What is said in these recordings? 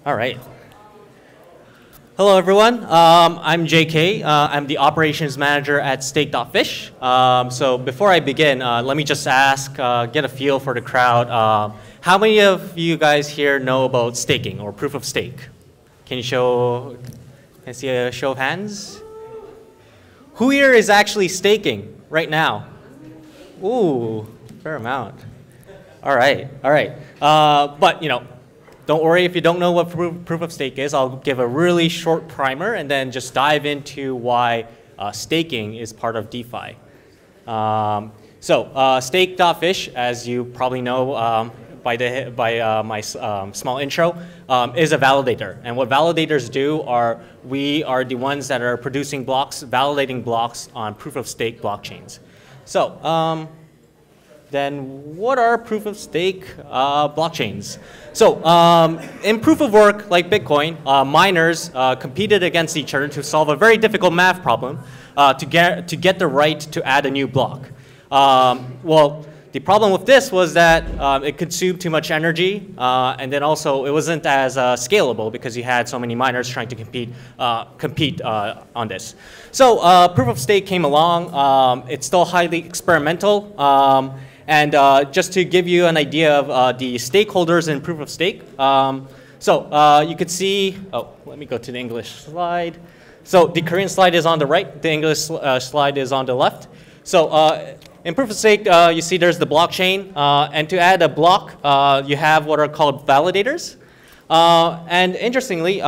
All right. Hello, everyone. I'm JK. I'm the operations manager at stake.fish. So before I begin, let me just ask, get a feel for the crowd. How many of you guys here know about staking or proof of stake? Can I see a show of hands? Who here is actually staking right now? Ooh, fair amount. All right. But don't worry if you don't know what proof of stake is. I'll give a really short primer and then just dive into why staking is part of DeFi. Stake.fish, as you probably know by my small intro, is a validator. And what validators do are, we are the ones that are producing blocks, validating blocks on proof of stake blockchains. So then what are proof of stake blockchains? So in proof of work, like Bitcoin, miners competed against each other to solve a very difficult math problem to get the right to add a new block. Well, the problem with this was that it consumed too much energy, and then also it wasn't as scalable because you had so many miners trying to compete on this. So proof of stake came along. It's still highly experimental. And just to give you an idea of the stakeholders in proof of stake, you could see, let me go to the English slide. So the Korean slide is on the right, the English slide is on the left. So in proof of stake, you see there's the blockchain, and to add a block, you have what are called validators. And interestingly,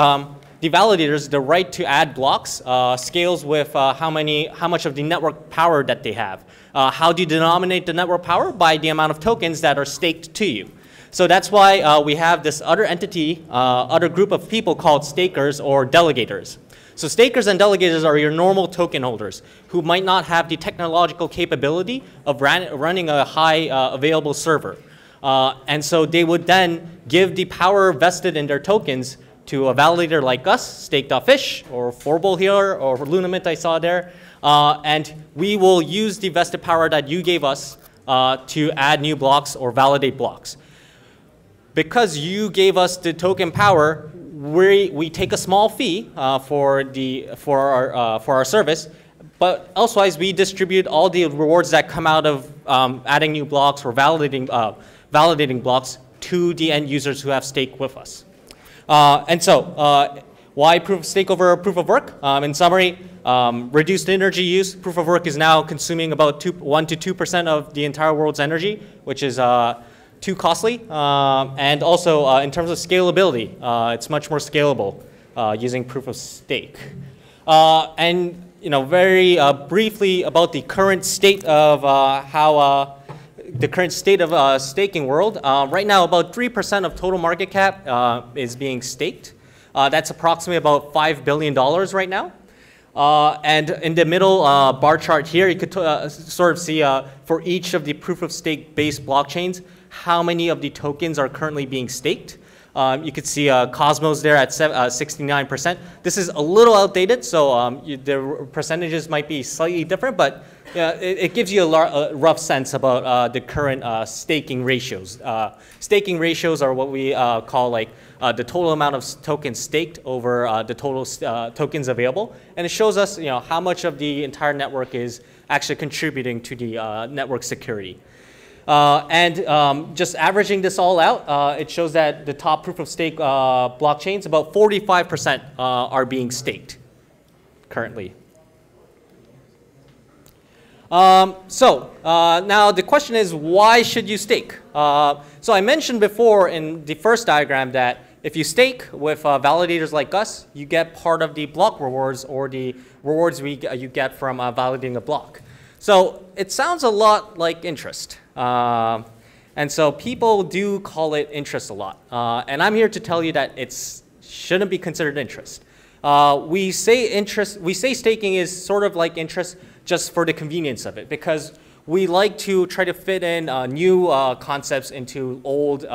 the validators, the right to add blocks, scales with how much of the network power that they have. How do you denominate the network power? By the amount of tokens that are staked to you. So that's why we have this other entity, other group of people called stakers or delegators. So stakers and delegators are your normal token holders who might not have the technological capability of running a high available server. And so they would then give the power vested in their tokens to a validator like us, stake.fish, or Forble here, or Lunamint I saw there. And we will use the vested power that you gave us to add new blocks or validate blocks. Because you gave us the token power, we take a small fee for our service, but elsewise we distribute all the rewards that come out of adding new blocks or validating blocks to the end users who have staked with us. Why proof of stake over proof of work? In summary, reduced energy use. Proof of work is now consuming about 1 to 2% of the entire world's energy, which is too costly. And also, in terms of scalability, it's much more scalable using proof of stake. Very briefly about the current state of staking world. Right now, about 3% of total market cap is being staked. That's approximately about $5 billion right now. And in the middle bar chart here, you could sort of see for each of the proof of stake based blockchains, how many of the tokens are currently being staked. You could see Cosmos there at 69%. This is a little outdated, so the percentages might be slightly different, but it gives you a rough sense about the current staking ratios. Staking ratios are what we call like the total amount of tokens staked over the total tokens available, and it shows us how much of the entire network is actually contributing to the network security. Just averaging this all out, it shows that the top proof of stake blockchains, about 45% are being staked currently. Now the question is, why should you stake? So I mentioned before in the first diagram that if you stake with validators like us, you get part of the block rewards or the rewards you get from validating a block. So it sounds a lot like interest. And so people do call it interest a lot. And I'm here to tell you that it shouldn't be considered interest. We say staking is sort of like interest just for the convenience of it, because we like to try to fit in new concepts into old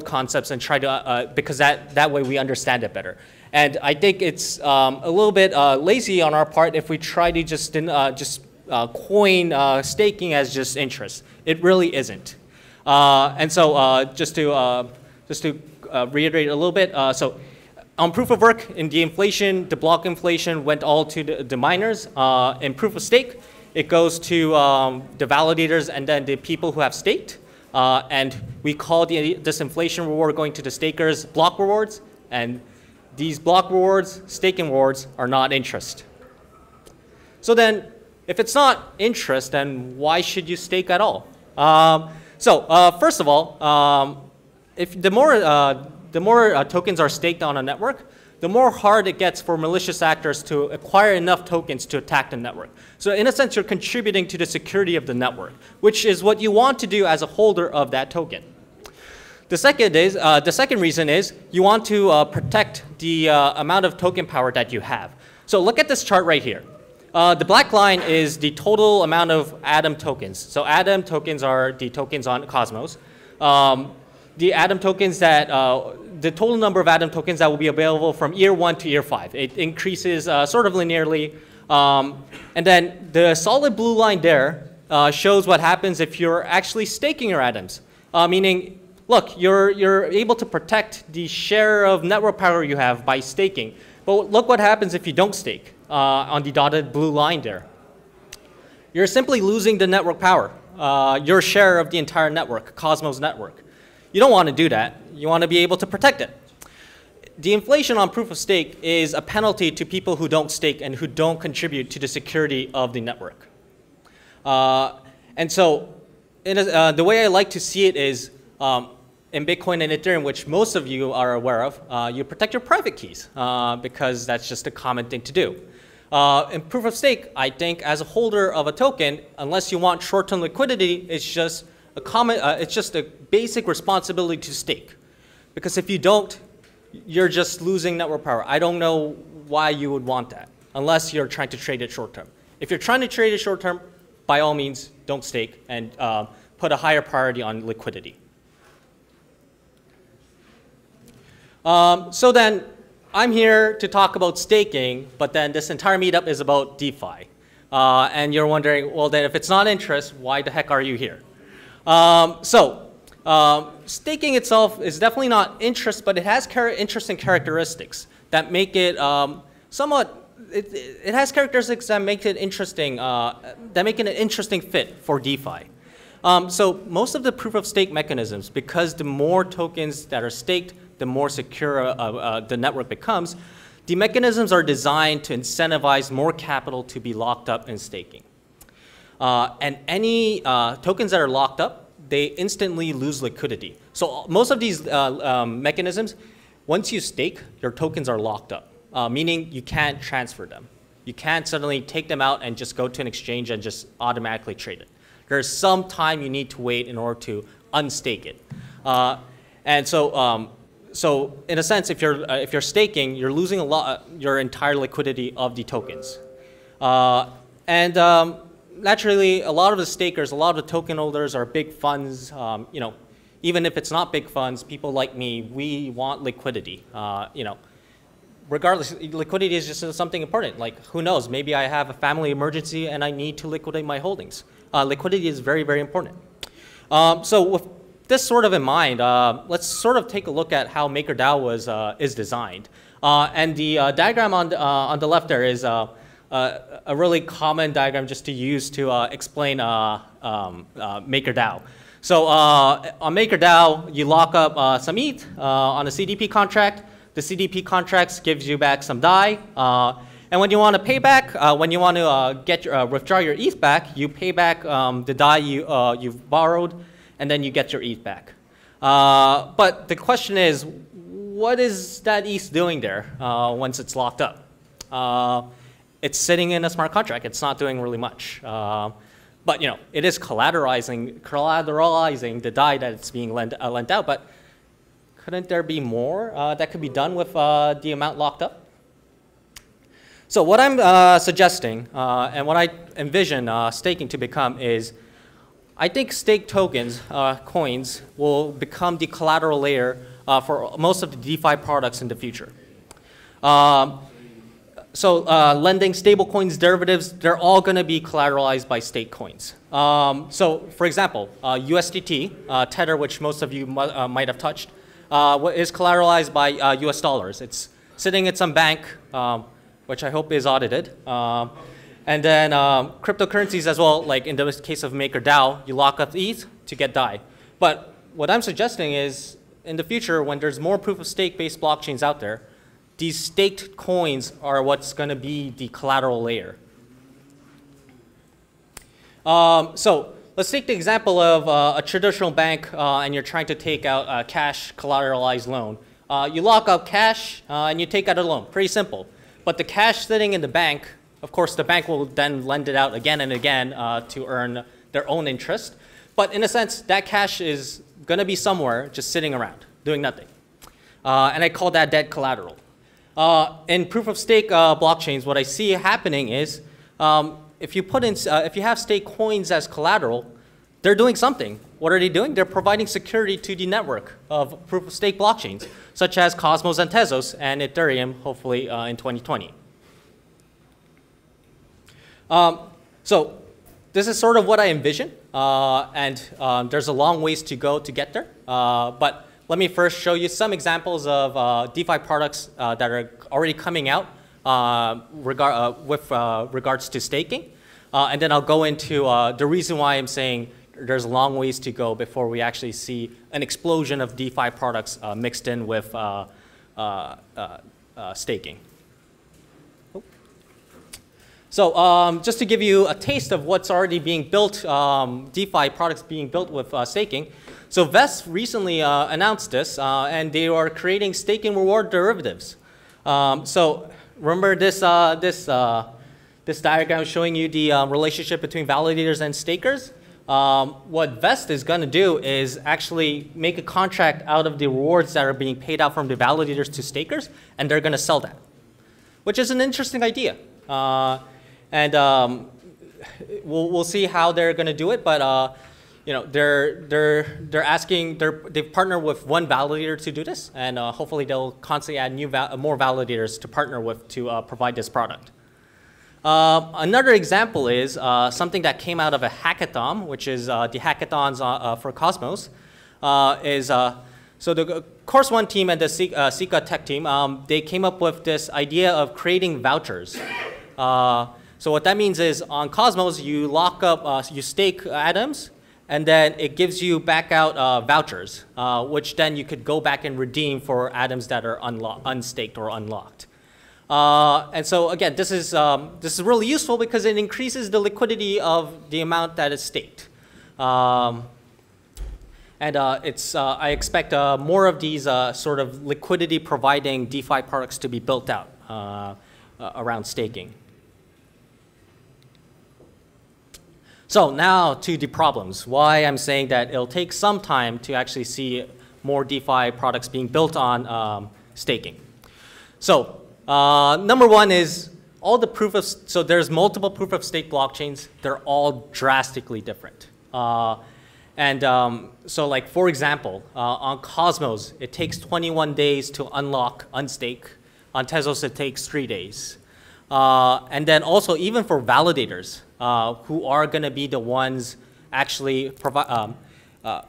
concepts and try to, because that way we understand it better. And I think it's a little bit lazy on our part if we try to just coin staking as just interest. It really isn't. And so just to reiterate a little bit. So on proof of work, in the inflation, the block inflation went all to the miners. In proof of stake, it goes to the validators and then the people who have staked. And we call this inflation reward going to the stakers block rewards. And these block rewards, staking rewards, are not interest. So then, if it's not interest, then why should you stake at all? First of all, if the more tokens are staked on a network, the more hard it gets for malicious actors to acquire enough tokens to attack the network. So in a sense, you're contributing to the security of the network, which is what you want to do as a holder of that token. The second reason is you want to protect the amount of token power that you have. So look at this chart right here. The black line is the total amount of Atom tokens. So Atom tokens are the tokens on Cosmos. The Atom tokens that, the total number of Atom tokens that will be available from year 1 to year 5. It increases sort of linearly. And then the solid blue line there shows what happens if you're actually staking your atoms. Meaning, look, you're able to protect the share of network power you have by staking. But look what happens if you don't stake on the dotted blue line there. You're simply losing the network power, your share of the entire network, Cosmos network. You don't want to do that. You want to be able to protect it. The inflation on proof of stake is a penalty to people who don't stake and who don't contribute to the security of the network. And so the way I like to see it is in Bitcoin and Ethereum, which most of you are aware of, you protect your private keys because that's just a common thing to do. In proof of stake, I think as a holder of a token, unless you want short-term liquidity, it's just a basic responsibility to stake. Because if you don't, you're just losing network power. I don't know why you would want that, unless you're trying to trade it short-term. If you're trying to trade it short-term, by all means, don't stake and put a higher priority on liquidity. So then, I'm here to talk about staking, but then this entire meetup is about DeFi. And you're wondering, well, then if it's not interest, why the heck are you here? Staking itself is definitely not interest, but it has interesting characteristics that make it it has characteristics that make it interesting, that make it an interesting fit for DeFi. So most of the proof of stake mechanisms, because the more tokens that are staked, the more secure the network becomes, the mechanisms are designed to incentivize more capital to be locked up in staking. And any tokens that are locked up, they instantly lose liquidity. So most of these mechanisms, once you stake, your tokens are locked up, meaning you can't transfer them. You can't suddenly take them out and just go to an exchange and just automatically trade it. There's some time you need to wait in order to unstake it. So in a sense, if you're staking, you're losing your entire liquidity of the tokens. Naturally, a lot of the stakers, a lot of the token holders are big funds. Even if it's not big funds, people like me, we want liquidity. Regardless, liquidity is just something important. Like, who knows? Maybe I have a family emergency and I need to liquidate my holdings. Liquidity is very, very important. So with this sort of in mind, let's sort of take a look at how MakerDAO is designed. And the diagram on the left there is a really common diagram just to use to explain MakerDAO. So on MakerDAO, you lock up some ETH on a CDP contract. The CDP contracts gives you back some DAI. And when you want to pay back, when you want to withdraw your ETH back, you pay back the DAI you've borrowed, and then you get your ETH back. But the question is, what is that ETH doing there once it's locked up? It's sitting in a smart contract. It's not doing really much. But it is collateralizing the DAI that it's being lent out. But couldn't there be more that could be done with the amount locked up? So what I'm suggesting and what I envision staking to become is, I think stake tokens, coins, will become the collateral layer for most of the DeFi products in the future. Lending, stable coins, derivatives, they're all going to be collateralized by stake coins. So for example, USDT, Tether, which most of you might have touched, is collateralized by US dollars. It's sitting at some bank, which I hope is audited. And then cryptocurrencies as well, like in the case of MakerDAO, you lock up ETH to get DAI. But what I'm suggesting is, in the future, when there's more proof-of-stake-based blockchains out there, these staked coins are what's going to be the collateral layer. So let's take the example of a traditional bank, and you're trying to take out a cash collateralized loan. You lock up cash, and you take out a loan. Pretty simple. But the cash sitting in the bank, of course, the bank will then lend it out again and again to earn their own interest. But in a sense, that cash is going to be somewhere just sitting around, doing nothing. And I call that dead collateral. In proof-of-stake blockchains, what I see happening is if you have stake coins as collateral, they're doing something. What are they doing? They're providing security to the network of proof-of-stake blockchains, such as Cosmos and Tezos and Ethereum, hopefully in 2020. So this is sort of what I envision, and there's a long ways to go to get there. But let me first show you some examples of DeFi products that are already coming out with regards to staking. And then I'll go into the reason why I'm saying there's a long ways to go before we actually see an explosion of DeFi products mixed in with staking. So just to give you a taste of what's already being built, DeFi products being built with staking. So Vest recently announced this, and they are creating staking reward derivatives. So remember this diagram showing you the relationship between validators and stakers? What Vest is going to do is actually make a contract out of the rewards that are being paid out from the validators to stakers, and they're going to sell that, which is an interesting idea. And we'll see how they're going to do it, but you know, they've partnered with one validator to do this, and hopefully they'll constantly add more validators to partner with to provide this product. Another example is something that came out of a hackathon, which is the hackathons for Cosmos. So the Course One team and the Sika tech team, they came up with this idea of creating vouchers. So what that means is on Cosmos, you lock up, you stake atoms, and then it gives you back out vouchers, which then you could go back and redeem for atoms that are unstaked or unlocked. And so again, this is really useful because it increases the liquidity of the amount that is staked. I expect more of these sort of liquidity providing DeFi products to be built out around staking. So now to the problems. Why I'm saying that it'll take some time to actually see more DeFi products being built on staking. So number one is all the so there's multiple proof of stake blockchains. They're all drastically different. So like for example, on Cosmos, it takes 21 days to unstake. On Tezos, it takes 3 days. And then also even for validators, who are going to be the ones actually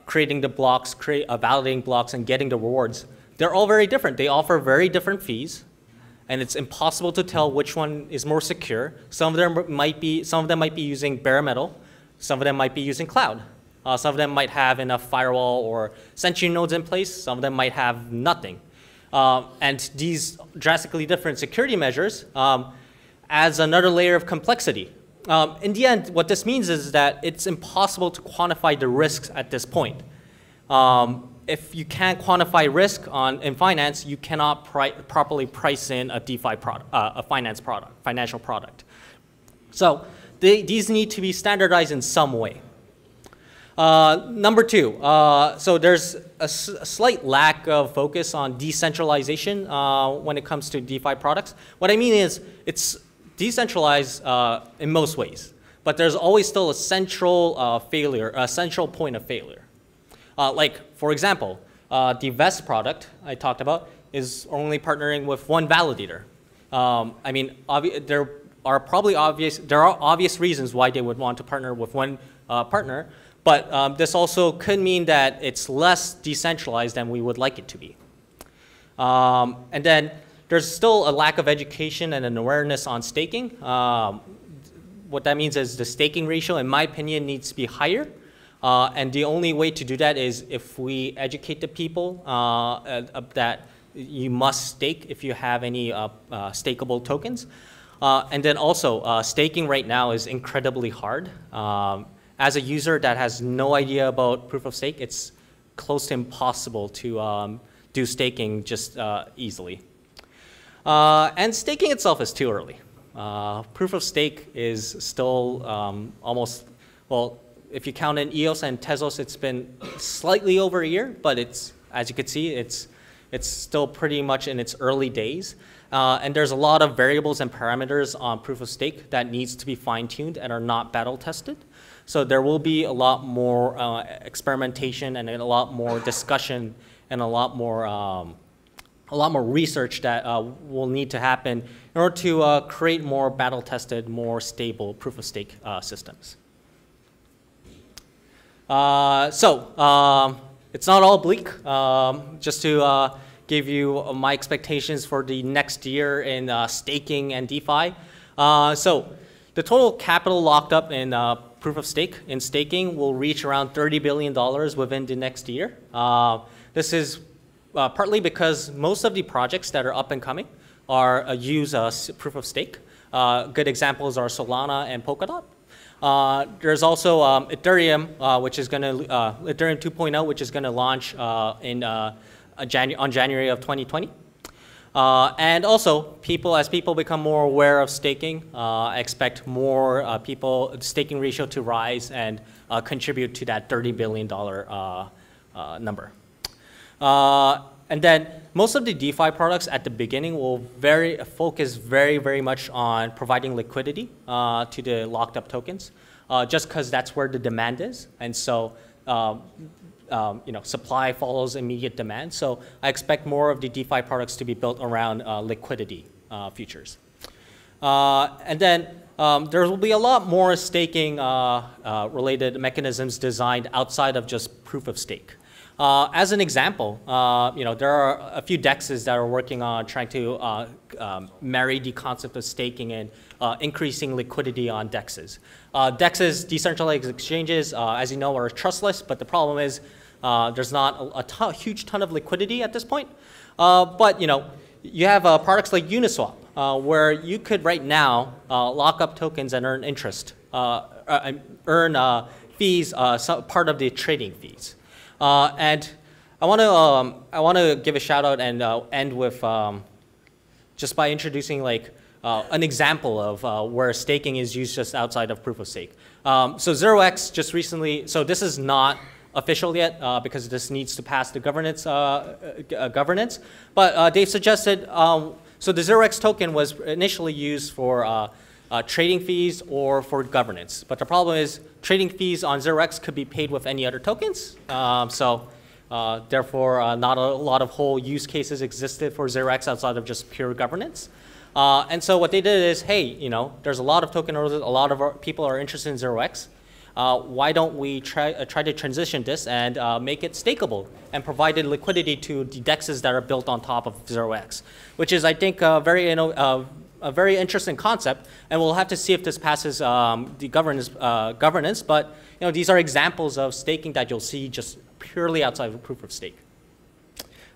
creating the blocks, validating blocks and getting the rewards, they're all very different. They offer very different fees, and it's impossible to tell which one is more secure. Some of them might be using bare metal, some of them might be using cloud. Some of them might have enough firewall or sentry nodes in place, some of them might have nothing. And these drastically different security measures adds another layer of complexity. In the end, what this means is that it's impossible to quantify the risks at this point. If you can't quantify risk in finance, you cannot properly price in a DeFi product, a financial product. So these need to be standardized in some way. Number two, so there's a slight lack of focus on decentralization when it comes to DeFi products. What I mean is it's decentralized in most ways, but there's always still a central failure, a central point of failure. Like, for example, the Vest product I talked about is only partnering with one validator. I mean, there are obvious reasons why they would want to partner with one partner, But this also could mean that it's less decentralized than we would like it to be. And then there's still a lack of education and an awareness on staking. What that means is the staking ratio, in my opinion, needs to be higher. And the only way to do that is if we educate the people that you must stake if you have any stakeable tokens. And then also, staking right now is incredibly hard. As a user that has no idea about proof of stake, it's close to impossible to do staking just easily. And staking itself is too early. Proof of stake is still almost, well, if you count in EOS and Tezos, it's been slightly over a year, but it's, as you can see, it's still pretty much in its early days. And there's a lot of variables and parameters on proof of stake that needs to be fine-tuned and are not battle tested. So there will be a lot more experimentation and a lot more discussion and a lot more research that will need to happen in order to create more battle-tested, more stable proof of stake systems. It's not all bleak. Just to give you my expectations for the next year in staking and DeFi. So the total capital locked up in proof of stake in staking will reach around $30 billion within the next year. This is partly because most of the projects that are up and coming use proof of stake. Good examples are Solana and Polkadot. There's also Ethereum, which is going to Ethereum 2.0, which is going to launch on January of 2020. And also, as people become more aware of staking, I expect more staking ratio to rise and contribute to that $30 billion number. And then most of the DeFi products at the beginning will focus very much on providing liquidity to the locked up tokens, just because that's where the demand is. And so supply follows immediate demand. So I expect more of the DeFi products to be built around liquidity features. And then there will be a lot more staking related mechanisms designed outside of just proof of stake. As an example, there are a few DEXs that are working on trying to marry the concept of staking and increasing liquidity on DEXs. DEXs, decentralized exchanges, as you know, are trustless, but the problem is there's not a huge ton of liquidity at this point. But you have products like Uniswap, where you could right now lock up tokens and earn interest, earn fees, part of the trading fees. And I want to give a shout out and end with just by introducing an example of where staking is used just outside of proof of stake. So 0x just recently, so this is not official yet because this needs to pass the governance, but they've suggested, so the 0x token was initially used for trading fees or for governance. But the problem is trading fees on 0x could be paid with any other tokens. Therefore, not a lot of whole use cases existed for 0x outside of just pure governance. And so what they did is, hey, there's a lot of token owners, a lot of people are interested in 0x. Why don't we try to transition this and make it stakeable and provide liquidity to the DEXs that are built on top of 0x, which is, I think, a very interesting concept, and we'll have to see if this passes the governance. But these are examples of staking that you'll see just purely outside of proof of stake.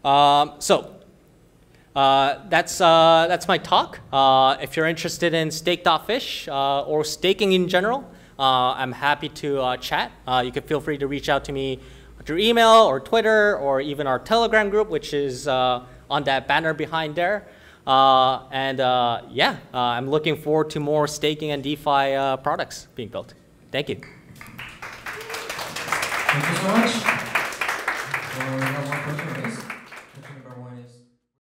That's my talk. If you're interested in stake.fish or staking in general, I'm happy to chat. You can feel free to reach out to me through email or Twitter or even our Telegram group, which is on that banner behind there. I'm looking forward to more staking and DeFi products being built. Thank you. Thank you so much. We have one question, please.